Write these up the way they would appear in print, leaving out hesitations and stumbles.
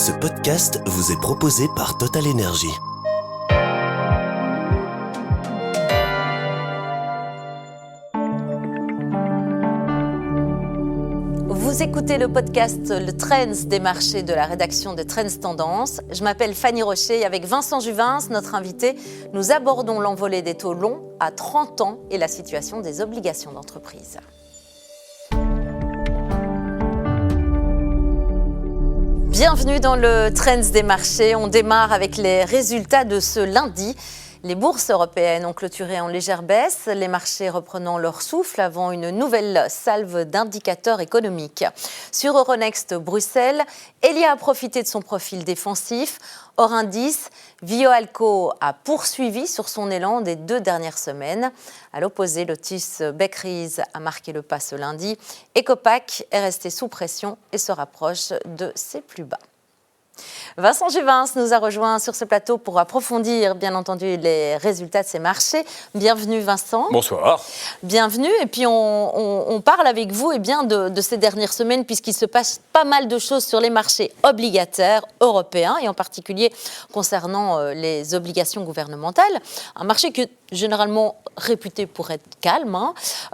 Ce podcast vous est proposé par Total Energy. Vous écoutez le podcast Le Trends des marchés de la rédaction de Trends Tendance. Je m'appelle Fanny Rocher et avec Vincent Juvins, notre invité, nous abordons l'envolée des taux longs à 30 ans et la situation des obligations d'entreprise. Bienvenue dans le Trends des marchés. On démarre avec les résultats de ce lundi. Les bourses européennes ont clôturé en légère baisse, les marchés reprenant leur souffle avant une nouvelle salve d'indicateurs économiques. Sur Euronext Bruxelles, Elia a profité de son profil défensif. Hors indice, Vioalco a poursuivi sur son élan des 2 dernières semaines. À l'opposé, Lotus Beckries a marqué le pas ce lundi. Ecopac est resté sous pression et se rapproche de ses plus bas. Vincent Juvins nous a rejoint sur ce plateau pour approfondir, bien entendu, les résultats de ces marchés. Bienvenue Vincent. Bonsoir. Bienvenue. Et puis on parle avec vous de ces dernières semaines puisqu'il se passe pas mal de choses sur les marchés obligataires européens et en particulier concernant les obligations gouvernementales. Un marché qui est généralement réputé pour être calme.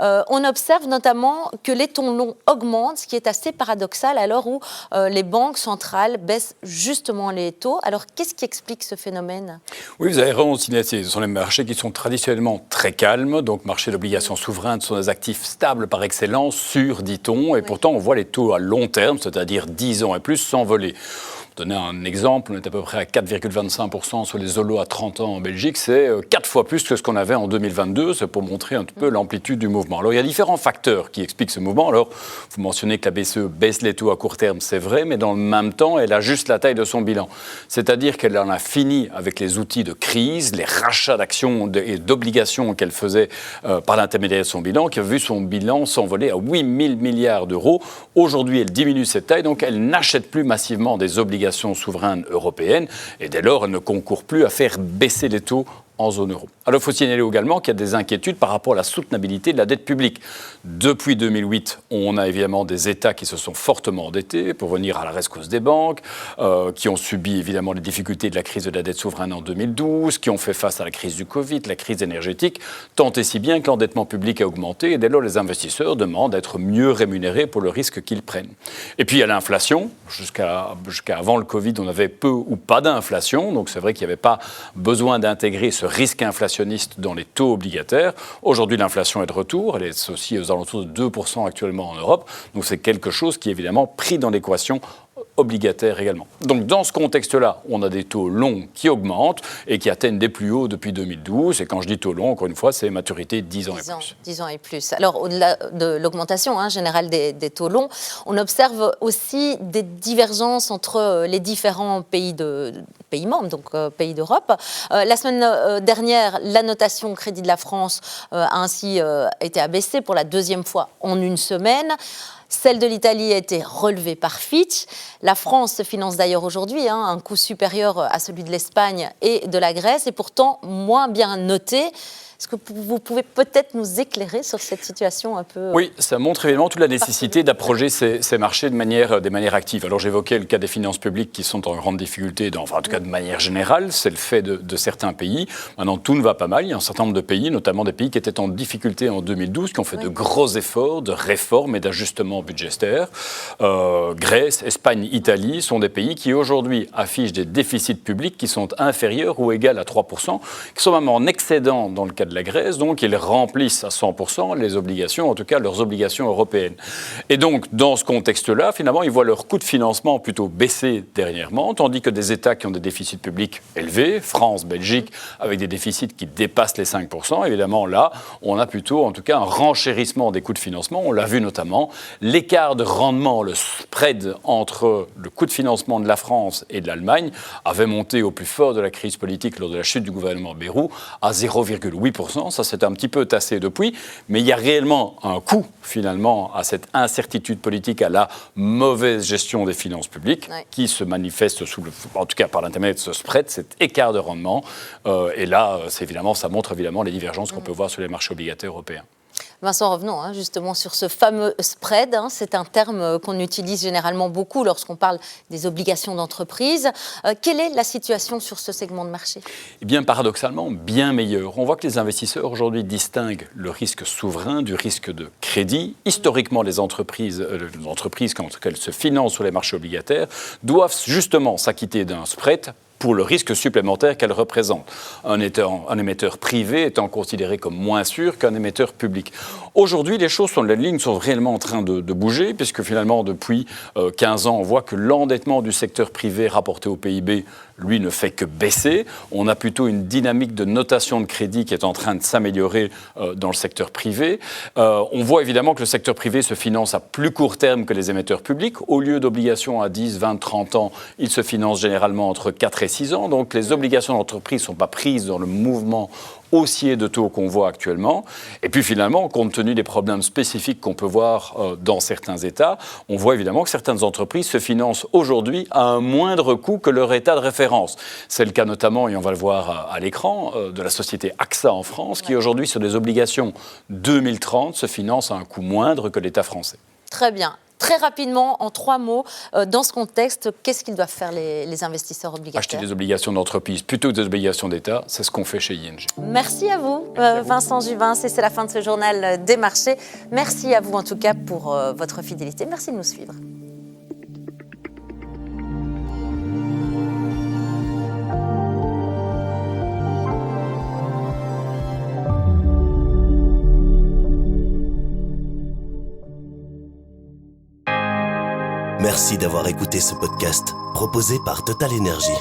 On observe notamment que les taux longs augmentent, ce qui est assez paradoxal à l'heure où les banques centrales baissent justement les taux. Alors, qu'est-ce qui explique ce phénomène ? Oui, vous avez vraiment signalé. Ce sont les marchés qui sont traditionnellement très calmes. Donc, marchés d'obligations souveraines sont des actifs stables par excellence, sûrs, dit-on. Et pourtant, on voit les taux à long terme, c'est-à-dire 10 ans et plus, s'envoler. Pour donner un exemple, on est à peu près à 4,25% sur les OLO à 30 ans en Belgique. C'est 4 fois plus que ce qu'on avait en 2022. C'est pour montrer un peu l'amplitude du mouvement. Alors, il y a différents facteurs qui expliquent ce mouvement. Alors, vous mentionnez que la BCE baisse les taux à court terme, c'est vrai, mais dans le même temps, elle ajuste la taille de son bilan. C'est-à-dire qu'elle en a fini avec les outils de crise, les rachats d'actions et d'obligations qu'elle faisait par l'intermédiaire de son bilan, qui a vu son bilan s'envoler à 8 000 milliards d'euros. Aujourd'hui, elle diminue cette taille, donc elle n'achète plus massivement des obligations souveraines européennes et dès lors, elle ne concourt plus à faire baisser les taux en zone euro. Alors, il faut signaler également qu'il y a des inquiétudes par rapport à la soutenabilité de la dette publique. Depuis 2008, on a évidemment des États qui se sont fortement endettés pour venir à la rescousse des banques, qui ont subi évidemment les difficultés de la crise de la dette souveraine en 2012, qui ont fait face à la crise du Covid, la crise énergétique, tant et si bien que l'endettement public a augmenté et dès lors, les investisseurs demandent d'être mieux rémunérés pour le risque qu'ils prennent. Et puis, il y a l'inflation. Jusqu'à avant le Covid, on avait peu ou pas d'inflation, donc c'est vrai qu'il n'y avait pas besoin d'intégrer ce risque inflationniste dans les taux obligataires. Aujourd'hui, l'inflation est de retour. Elle est aussi aux alentours de 2% actuellement en Europe. Donc, c'est quelque chose qui est évidemment pris dans l'équation obligataire également. Donc, dans ce contexte-là, on a des taux longs qui augmentent et qui atteignent des plus hauts depuis 2012. Et quand je dis taux long, encore une fois, c'est maturité 10 ans et plus. 10 ans et plus. Alors, au-delà de l'augmentation générale des taux longs, on observe aussi des divergences entre les différents pays membres, donc pays d'Europe. La semaine dernière, la notation crédit de la France a ainsi été abaissée pour la 2e fois en une semaine. Celle de l'Italie a été relevée par Fitch. La France se finance d'ailleurs aujourd'hui, un coût supérieur à celui de l'Espagne et de la Grèce, et pourtant moins bien noté. Est-ce que vous pouvez peut-être nous éclairer sur cette situation un peu... Oui, ça montre évidemment toute la nécessité d'approcher ces marchés de manière active. Alors j'évoquais le cas des finances publiques qui sont en grande difficulté, en tout cas de manière générale, c'est le fait de certains pays. Maintenant, tout ne va pas mal. Il y a un certain nombre de pays, notamment des pays qui étaient en difficulté en 2012, qui ont fait de gros efforts de réformes et d'ajustements budgétaires. Grèce, Espagne, Italie sont des pays qui aujourd'hui affichent des déficits publics qui sont inférieurs ou égaux à 3%, qui sont même en excédent dans le cas de la Grèce, donc ils remplissent à 100% les obligations, en tout cas leurs obligations européennes. Et donc, dans ce contexte-là, finalement, ils voient leur coût de financement plutôt baisser dernièrement, tandis que des États qui ont des déficits publics élevés, France, Belgique, avec des déficits qui dépassent les 5%, évidemment, là, on a plutôt, en tout cas, un renchérissement des coûts de financement. On l'a vu notamment, l'écart de rendement, le spread entre le coût de financement de la France et de l'Allemagne avait monté au plus fort de la crise politique lors de la chute du gouvernement Bayrou à 0,8%. Ça s'est un petit peu tassé depuis, mais il y a réellement un coût, finalement, à cette incertitude politique, à la mauvaise gestion des finances publiques, qui se manifeste, en tout cas par l'intermédiaire de ce spread, cet écart de rendement. Et là, ça montre évidemment les divergences qu'on peut voir sur les marchés obligataires européens. Vincent, revenons justement sur ce fameux spread. C'est un terme qu'on utilise généralement beaucoup lorsqu'on parle des obligations d'entreprise. Quelle est la situation sur ce segment de marché ? Eh bien, paradoxalement, bien meilleur. On voit que les investisseurs aujourd'hui distinguent le risque souverain du risque de crédit. Historiquement, les entreprises quand elles se financent sur les marchés obligataires, doivent justement s'acquitter d'un spread pour le risque supplémentaire qu'elle représente. Un émetteur privé étant considéré comme moins sûr qu'un émetteur public. Aujourd'hui, les lignes sont réellement en train de bouger, puisque finalement, depuis 15 ans, on voit que l'endettement du secteur privé rapporté au PIB, lui, ne fait que baisser. On a plutôt une dynamique de notation de crédit qui est en train de s'améliorer dans le secteur privé. On voit évidemment que le secteur privé se finance à plus court terme que les émetteurs publics. Au lieu d'obligations à 10, 20, 30 ans, il se finance généralement entre 4 et 6 ans. Donc les obligations d'entreprise ne sont pas prises dans le mouvement haussier de taux qu'on voit actuellement. Et puis finalement, compte tenu des problèmes spécifiques qu'on peut voir dans certains États, on voit évidemment que certaines entreprises se financent aujourd'hui à un moindre coût que leur état de référence. C'est le cas notamment, et on va le voir à l'écran, de la société AXA en France, qui aujourd'hui, sur des obligations 2030, se finance à un coût moindre que l'État français. Très bien. Très rapidement, en 3 mots, dans ce contexte, qu'est-ce qu'ils doivent faire les investisseurs obligataires ? Acheter des obligations d'entreprise plutôt que des obligations d'État, c'est ce qu'on fait chez ING. Merci à vous, Vincent Juvin. C'est la fin de ce journal des marchés. Merci à vous en tout cas pour votre fidélité. Merci de nous suivre. Merci d'avoir écouté ce podcast proposé par Total Energy.